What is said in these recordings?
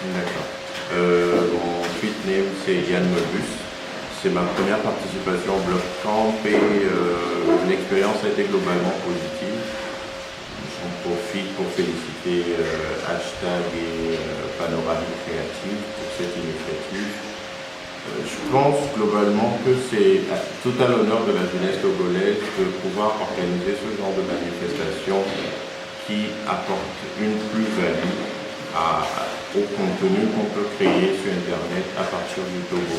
D'accord. Mon tweet name c'est Yann Mobus. C'est ma première participation au Bloc Camp et l'expérience a été globalement positive. J'en profite pour féliciter Hashtag et Panoramique Créative pour cette initiative. Je pense globalement que c'est tout à l'honneur de la jeunesse togolaise de pouvoir organiser ce genre de manifestation qui apporte une plus-value au contenu qu'on peut créer sur Internet à partir du Togo.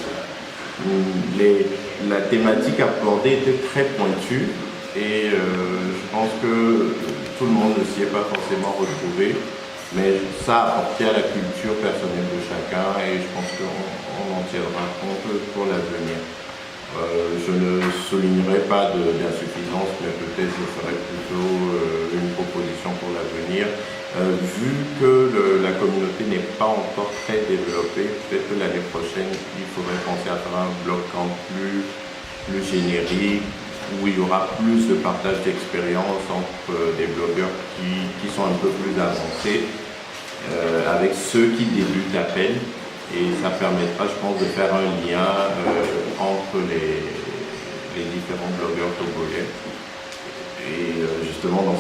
La thématique abordée était très pointue et je pense que tout le monde ne s'y est pas forcément retrouvé, mais ça a apporté à la culture personnelle de chacun et je pense qu'on en tiendra compte pour l'avenir. Je ne soulignerai pas d'insuffisance, mais peut-être je ferai plutôt une proposition pour l'avenir. Vu que la communauté n'est pas encore très développée, peut-être que l'année prochaine, il faudrait penser à faire un bloc camp plus générique, où il y aura plus de partage d'expérience entre des blogueurs qui sont un peu plus avancés, avec ceux qui débutent à peine. Et ça permettra, je pense, de faire un lien entre les différents blogueurs togolais. Et justement, dans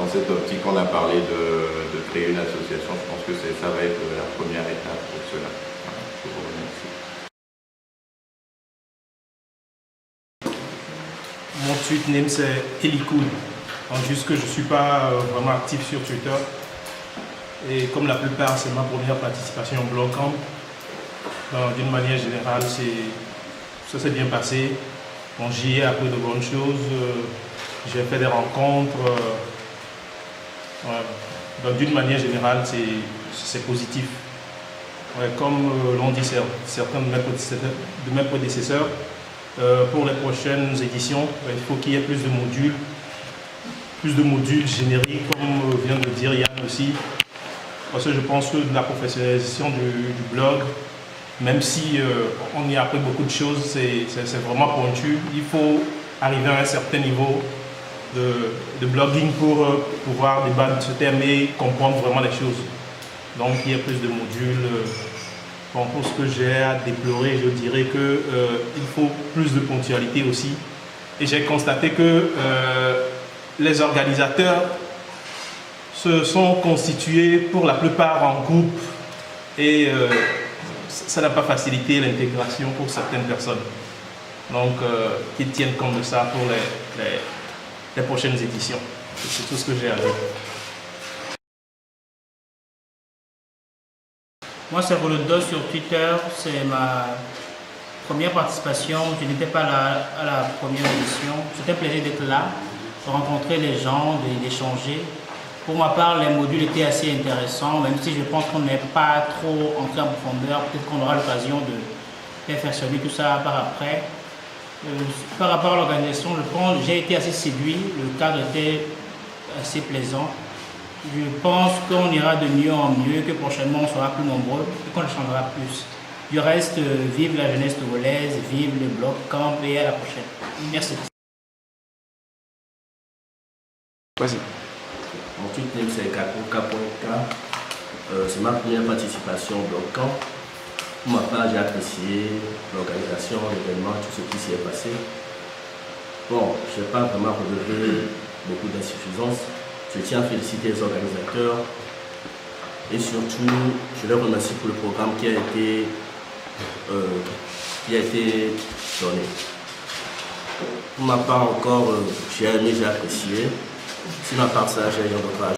cette optique, on a parlé de créer une association. Je pense que ça va être la première étape pour cela. Voilà, je vous remercie. Mon tweet name c'est Elikoun. Juste que je ne suis pas vraiment actif sur Twitter. Et comme la plupart, c'est ma première participation au Bloc Camp. D'une manière générale, ça s'est bien passé. Bon, j'y ai appris de bonnes choses. J'ai fait des rencontres. Donc, d'une manière générale, c'est positif. Comme l'ont dit certains de mes prédécesseurs, pour les prochaines éditions, il faut qu'il y ait plus de modules génériques, comme vient de dire Yann aussi. Parce que je pense que la professionnalisation du blog, même si on y a appris beaucoup de choses, c'est vraiment pointu. Il faut arriver à un certain niveau de blogging pour pouvoir débattre ce thème et comprendre vraiment les choses. Donc il y a plus de modules. Pour ce que j'ai à déplorer, je dirais qu'il faut plus de ponctualité aussi. Et j'ai constaté que les organisateurs se sont constitués pour la plupart en groupe et ça n'a pas facilité l'intégration pour certaines personnes. Donc, qu'ils tiennent compte de ça pour les prochaines éditions. C'est tout ce que j'ai à dire. Moi, c'est Rolodo sur Twitter. C'est ma première participation. Je n'étais pas là à la première édition. C'était un plaisir d'être là, de rencontrer les gens, d'échanger. Pour ma part, les modules étaient assez intéressants, même si je pense qu'on n'est pas trop entré en profondeur. Peut-être qu'on aura l'occasion de perfectionner tout ça par après. Par rapport à l'organisation, je pense que j'ai été assez séduit. Le cadre était assez plaisant. Je pense qu'on ira de mieux en mieux, que prochainement on sera plus nombreux et qu'on échangera plus. Du reste, vive la jeunesse togolaise, vive le Bloc Camp et à la prochaine. Merci. Vas-y. Mon tweet name c'est Kakoka.k. C'est ma première participation au Bloc Camp. Pour ma part, j'ai apprécié l'organisation, l'événement, tout ce qui s'y est passé. Bon, je n'ai pas vraiment relevé beaucoup d'insuffisances. Je tiens à féliciter les organisateurs et surtout, je les remercie pour le programme qui a été donné. Pour ma part encore, j'ai aimé, j'ai apprécié. Si ma part ça, j'ai rien d'autre à ajouter.